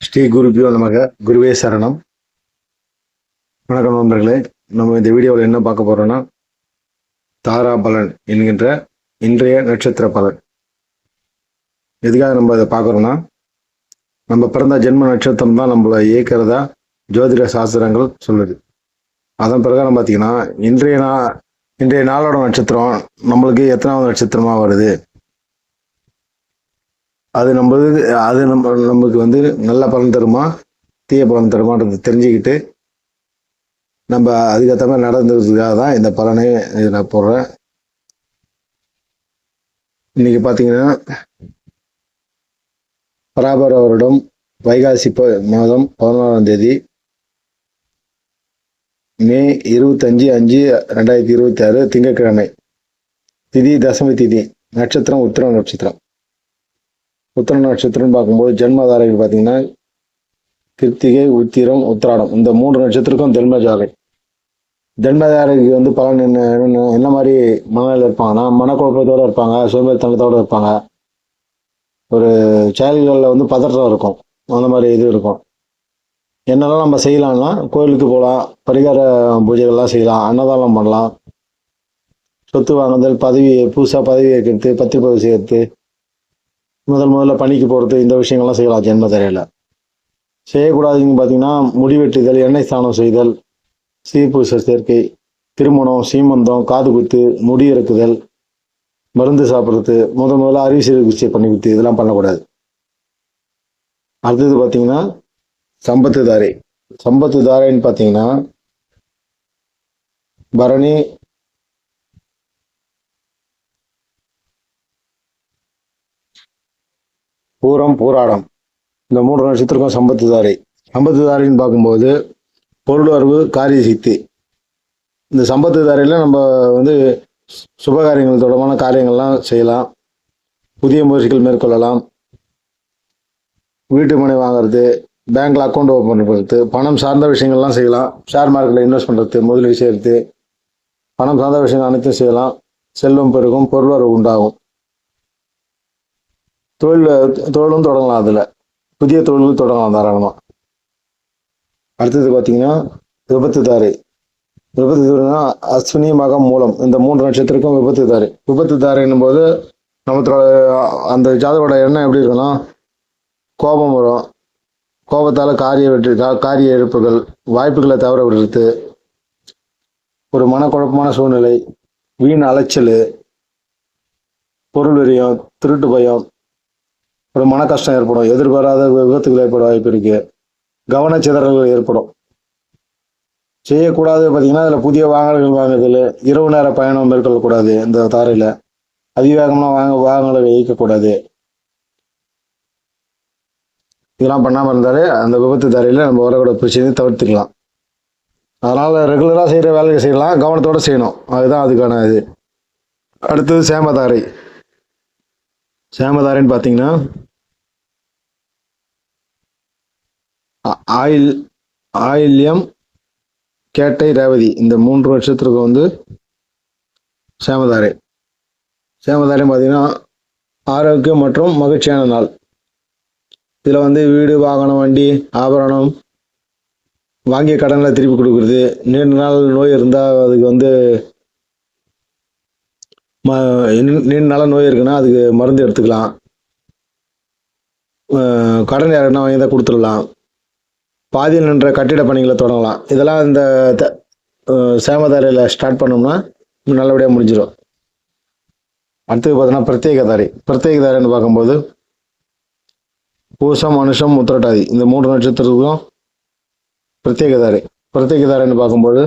ஸ்ரீ குருபியோ நமக. குருவே சரணம். வணக்கம் நண்பர்களே. நம்ம இந்த வீடியோவில் என்ன பார்க்க போறோம்னா, தாரா பலன் என்கின்ற இன்றைய நட்சத்திர பலன். எதுக்காக நம்ம அதை பார்க்குறோம்னா, நம்ம பிறந்த ஜென்ம நட்சத்திரம் தான் நம்மளை இயக்கிறதா ஜோதிட சாஸ்திரங்கள் சொல்லுது. அதன் பிரகாரம் பார்த்தீங்கன்னா, இன்றைய நாளோட நட்சத்திரம் நம்மளுக்கு எத்தனாவது நட்சத்திரமா வருது, அது நமக்கு வந்து நல்ல பலன் தருமா தீய பலன் தருமான்றது தெரிஞ்சுக்கிட்டு நம்ம அதுக்கேற்ற மாதிரி நடந்ததுக்காக தான் இந்த பலனை நான் போடுறேன். இன்னைக்கு பார்த்தீங்கன்னா பராபர வருடம் வைகாசி மாதம் 11ஆம் தேதி மே 25/5/2026 திங்கட்கிழமை. திதி தசமி திதி. நட்சத்திரம் உத்திரம் நட்சத்திரம். உத்திரம் நட்சத்திரம் பார்க்கும்போது ஜென்மதாரைகள் பார்த்தீங்கன்னா கிருத்திகை, உத்திரம், உத்திராடம். இந்த 3 நட்சத்திரக்கும் ஜென்மதாரை. ஜென்மதாரைக்கு வந்து பலன் என்ன மாதிரி மனநிலை இருப்பாங்கன்னா, மனக்குழப்பத்தோடு இருப்பாங்க, சோம்பேறித்தனத்தோடு இருப்பாங்க, ஒரு செயல்களில் வந்து பதற்றம் இருக்கும், அந்த மாதிரி இது இருக்கும். என்னெல்லாம் நம்ம செய்யலாம்னா, கோயிலுக்கு போகலாம், பரிகார பூஜைகள்லாம் செய்யலாம், அன்னதானம் பண்ணலாம், சொத்து வாங்குதல், புதுசாக பதவி ஏற்கிறது, பத்திரிப்பதிவு செய்யறது, முதல்ல பணிக்கு போகிறது, இந்த விஷயங்கள்லாம் செய்யலாம். ஜென்மதாரையில் செய்யக்கூடாதுன்னு பார்த்தீங்கன்னா, முடிவெட்டுதல், எண்ணெய் ஸ்நானம் செய்தல், சீர்பூச சேர்க்கை, திருமணம், சீமந்தம், காது குத்து, முடி இறக்குதல், மருந்து சாப்பிட்றது, முதல்ல அறுவை சிகிச்சை பண்ணிக்கிட்டு இதெல்லாம் பண்ணக்கூடாது. அடுத்தது பார்த்தீங்கன்னா சம்பத்து தாரை. சம்பத்து தாரைன்னு பார்த்தீங்கன்னா பரணி, பூரம், பூராடம். இந்த 3 நட்சத்திரக்கும் சம்பத்து தாரை. சம்பத்து தாரைன்னு பார்க்கும்போது பொருளுறவு, காரிய சித்தி. இந்த சம்பத்து தாரையில் நம்ம வந்து சுபகாரியங்கள் தொடர்பான காரியங்கள்லாம் செய்யலாம், புதிய முயற்சிகள் மேற்கொள்ளலாம், வீட்டு மனை வாங்குறது, பேங்க்ல அக்கௌண்ட் ஓப்பன் பண்ணுறது, பணம் சார்ந்த விஷயங்கள்லாம் செய்யலாம், ஷேர் மார்க்கெட்டில் இன்வெஸ்ட் பண்ணுறது, முதலீடு செய்கிறது, பணம் சார்ந்த விஷயங்கள் அனைத்தும் செய்யலாம். செல்வம் பெருகும், பொருளுறவு உண்டாகும். தொழிலும் தொடங்கலாம், அதில் புதிய தொழில்கள் தொடங்கலாம் தாராளமாக. அடுத்தது பார்த்தீங்கன்னா விபத்து தாரை. விபத்து தாரைனா அஸ்வினி, மகம், மூலம். இந்த 3 நட்சத்திரக்கும் விபத்து தாரை. விபத்து தாரைன்னும் போது நம்மளோட அந்த ஜாதகோட எண்ணம் எப்படி இருக்குன்னா, கோபம் வரும், கோபத்தால் காரிய இழப்புகள், வாய்ப்புகளை தவற விடுறது, ஒரு மனக்குழப்பமான சூழ்நிலை, வீண் அலைச்சல், பொருள் விரியம், திருட்டு பயம், ஒரு மன கஷ்டம் ஏற்படும், எதிர்பாராத விபத்துகள் ஏற்பட வாய்ப்பு இருக்கு, கவனச்சிதறல்கள் ஏற்படும். செய்யக்கூடாது பார்த்தீங்கன்னா, அதில் புதிய வாகனங்கள் வாங்குறதுல, இரவு நேர பயணம் மேற்கொள்ளக்கூடாது. இந்த தாரையில் அதிவேகமாக வாகனங்களை இயக்கக்கூடாது. இதெல்லாம் பண்ணாமல் இருந்தாலே அந்த விபத்து தாரையில் நம்ம வரக்கூட பிரச்சனையை தவிர்த்துக்கலாம். அதனால் ரெகுலராக செய்கிற வேலையை செய்யலாம், கவனத்தோடு செய்யணும். அதுதான் அதுக்கான இது. அடுத்தது சேமதாரை. சேமதாரைன்னு பார்த்தீங்கன்னா ஆயில்யம், கேட்டை, ரேவதி. இந்த 3 நட்சத்திரத்துக்கு வந்து சேமதாரை. சேமதாரை பார்த்தீங்கன்னா ஆரோக்கியம் மற்றும் மகிழ்ச்சியான நாள். இதில் வந்து வீடு, வாகனம், வண்டி, ஆபரணம், வாங்கிய கடனில் திருப்பி கொடுக்குறது, நீண்ட நாள் நோய் இருந்தால் அதுக்கு வந்து நீண்ட நாள் நோய் இருக்குன்னா அதுக்கு மருந்து எடுத்துக்கலாம், கடன் யாருன்னா வாங்கி தான் கொடுத்துடலாம், பாதியில் நின்ற கட்டிட பணிகளை தொடங்கலாம். இதெல்லாம் இந்த சேமதாரையில் ஸ்டார்ட் பண்ணோம்னா நல்லபடியாக முடிஞ்சிடும். அடுத்தது பார்த்தீங்கன்னா பிரத்யேக தாரை. பிரத்யேக தாரைன்னு பார்க்கும்போது பூசம், அனுஷம், உத்திரட்டாதி. இந்த 3 நட்சத்திரத்துக்கும் பிரத்யேக தாரை. பிரத்யேக தாரைன்னு பார்க்கும்போது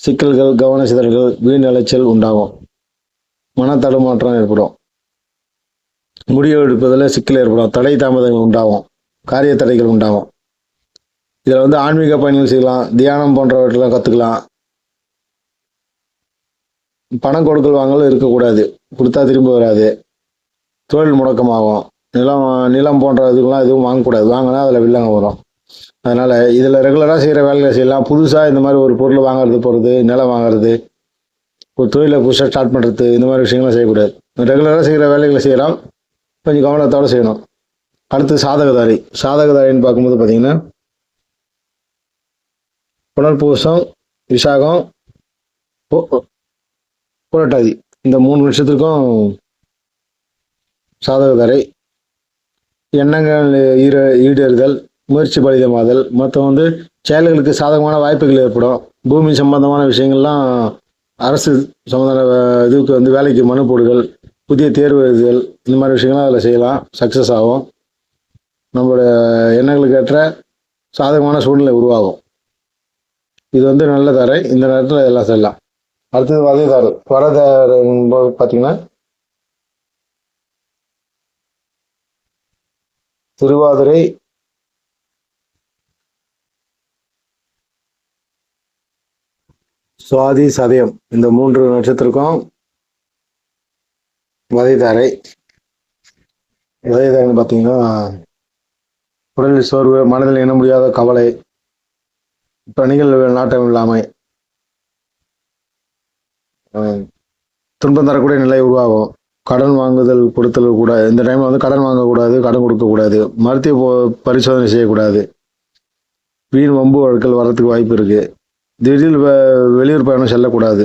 சிக்கல்கள், கவன சிதறல்கள், வீண் அலைச்சல் உண்டாகும், மன தடுமாற்றம் ஏற்படும், முடிவு எடுப்பதில் சிக்கல் ஏற்படும், தடை தாமதங்கள் உண்டாகும், காரிய தடைகள் உண்டாகும். இதில் வந்து ஆன்மீக பயணங்கள் செய்யலாம், தியானம் போன்றவற்றெல்லாம் கற்றுக்கலாம். பணம் கொடுக்கல் வாங்கல் இருக்கக்கூடாது, கொடுத்தா திரும்ப வராது, தொழில் முடக்கமாகும், நிலம் போன்ற இதுக்கெல்லாம் எதுவும் வாங்கக்கூடாது, வாங்கினா அதில் வில்லங்க வரும். அதனால் இதில் ரெகுலராக செய்கிற வேலைகளை செய்யலாம். புதுசாக இந்த மாதிரி ஒரு பொருள் வாங்குறது, போகிறது, நிலம் வாங்குறது, ஒரு தொழிலை புதுசாக ஸ்டார்ட் பண்ணுறது, இந்த மாதிரி விஷயங்கள்லாம் செய்யக்கூடாது. ரெகுலராக செய்கிற வேலைகளை செய்யலாம், கொஞ்சம் கவனத்தோடு செய்யணும். அடுத்து சாதகதாரி. சாதகதாரின்னு பார்க்கும்போது பார்த்தீங்கன்னா புனர்பூசம், விசாகம், புரட்டாதி இந்த 3 நட்சத்திரத்துக்கும் சாதகதாரை. எண்ணங்கள் ஈடேறுதல், முயற்சி பலிதமாதல், மொத்தம் வந்து செயல்களுக்கு சாதகமான வாய்ப்புகள் ஏற்படும். பூமி சம்பந்தமான விஷயங்கள்லாம் அரசு சம்பந்தமான இதுக்கு வந்து வேலைக்கு மனு போடுதல், புதிய தேர்வு எழுதுதல், இந்த மாதிரி விஷயங்கள்லாம் அதில் செய்யலாம், சக்ஸஸ் ஆகும். நம்மளோட எண்ணங்களுக்கு ஏற்ற சாதகமான சூழ்நிலை உருவாகும். இது வந்து நல்ல தாரை. இந்த நேரத்தில் இதெல்லாம் செய்யலாம். அடுத்தது வதைதாறு. வரதாறு பார்த்தீங்கன்னா திருவாதிரை, சுவாதி, சதயம் இந்த 3 நட்சத்திரக்கும் வதைதாரை. வதைதாரைன்னு பார்த்தீங்கன்னா உடலில் சோர்வு, மனதில் எண்ண முடியாத கவலை, பணிகள் நாட்டம் இல்லாமை, துன்பம் தரக்கூடிய நிலை உருவாகும். கடன் வாங்குதல் கொடுத்தல் கூடாது. இந்த டைம்ல வந்து கடன் வாங்கக்கூடாது, கடன் கொடுக்கக்கூடாது, மருத்துவ பரிசோதனை செய்யக்கூடாது. வீண் வம்பு வழக்கல் வரத்துக்கு வாய்ப்பு இருக்கு. திடீர் வெளியூர் பயணம் செல்லக்கூடாது.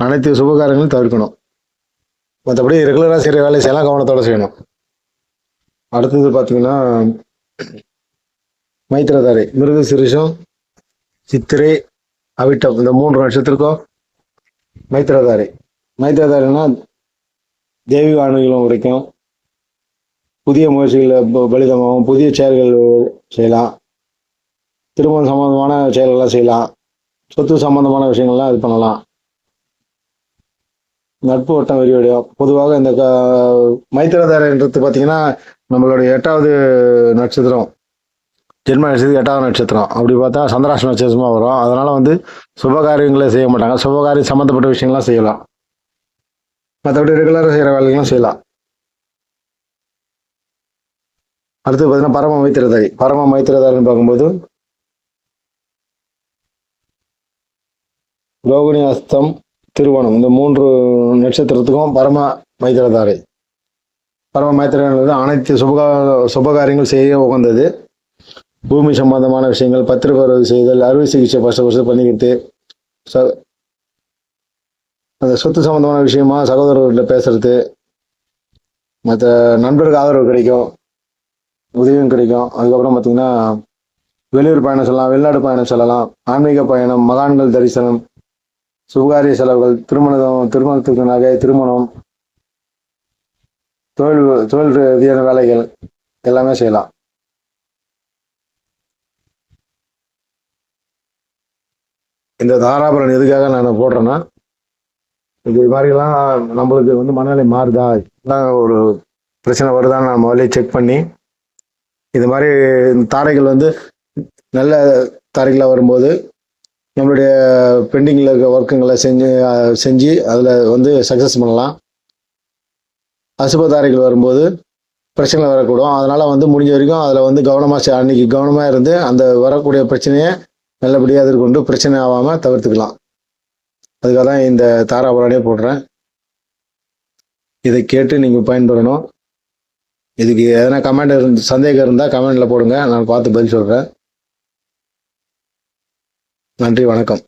அனைத்து சுபகாரங்களையும் தவிர்க்கணும். மற்றபடி ரெகுலராக செய்கிற வேலை செய்யலாம், கவனத்தோட செய்யணும். அடுத்தது பார்த்தீங்கன்னா மைத்திரதாரை. மிருக சிறுஷம், சித்திரை, அவிட்டம் இந்த 3 நட்சத்திரக்கும் மைத்திரதாரை. மைத்திரதாரைன்னா தெய்வீக அணுகலும் கிடைக்கும். புதிய முயற்சிகளை பலிதமாகும். புதிய செயல்கள் செய்யலாம். திருமணம் சம்பந்தமான செயல்கள்லாம் செய்யலாம். சொத்து சம்பந்தமான விஷயங்கள்லாம் இது பண்ணலாம். நட்பு வட்டம் விரிவடையும். பொதுவாக இந்த மைத்திரதாரைன்றது பார்த்தீங்கன்னா நம்மளுடைய 8வது நட்சத்திரம், ஜென்ம நட்சத்திரம் 8வது நட்சத்திரம். அப்படி பார்த்தா சந்திராஷ்ட நட்சத்திரமாக வரும். அதனால வந்து சுபகாரியங்களை செய்ய மாட்டாங்க. சுபகாரியம் சம்மந்தப்பட்ட விஷயங்கள்லாம் செய்யலாம். மற்றபடி ரெகுலராக செய்கிற வேலைகளும் செய்யலாம். அடுத்து பார்த்தீங்கன்னா பரம மைத்திரதாரி. பரம மைத்திரதாரின்னு பார்க்கும்போது ரோகிணி, அஸ்தம், திருவோணம் இந்த 3 நட்சத்திரத்துக்கும் பரம மைத்திரதாரை. பரம மைத்திரன்றது அனைத்து சுபகாரியங்கள் செய்ய உகந்தது. பூமி சம்பந்தமான விஷயங்கள், பத்திரப்பதிவு செய்தல், அறுவை சிகிச்சை ஃபர்ஸ்ட் பண்ணிக்கிட்டு, அந்த சொத்து சம்பந்தமான விஷயமா சகோதரர்கிட்ட பேசுறது, மற்ற நண்பருக்கு ஆதரவு கிடைக்கும், உதவியும் கிடைக்கும். அதுக்கப்புறம் பார்த்தீங்கன்னா வெளியூர் பயணம் செல்லலாம், வெளிநாடு பயணம் செல்லலாம், ஆன்மீக பயணம், மகான்கள் தரிசனம், சுபகாரிய செலவுகள், திருமணத்துக்கு நகை, திருமணம், தொழில் ரீதியான வேலைகள் எல்லாமே செய்யலாம். இந்த தாராபுரம் எதுக்காக நான் போடுறேன்னா, இது மாதிரிலாம் நம்மளுக்கு வந்து மனநிலை மாறுதா, ஒரு பிரச்சனை வருதான்னு நான் முதல்ல செக் பண்ணி, இது மாதிரி தாரைகள் வந்து நல்ல தாரைகளாக வரும்போது நம்மளுடைய பெண்டிங்கில் இருக்க ஒர்க்குங்களை செஞ்சு அதில் வந்து சக்ஸஸ் பண்ணலாம். அசுப தாரைகள் வரும்போது பிரச்சனை வரக்கூடும். அதனால் வந்து முடிஞ்ச வரைக்கும் அதில் வந்து அன்னைக்கு கவனமாக இருந்து அந்த வரக்கூடிய பிரச்சனையை நல்லபடியாக எதிர்கொண்டு பிரச்சனை ஆகாமல் தவிர்த்துக்கலாம். அதுக்காக தான் இந்த தாராபுரானே போடுறேன். இதை கேட்டு நீங்கள் பயன்பெறணும். இதுக்கு எதனா சந்தேகம் இருந்தால் கமெண்டில் போடுங்க, நான் பார்த்து பதில் சொல்கிறேன். நன்றி, வணக்கம்.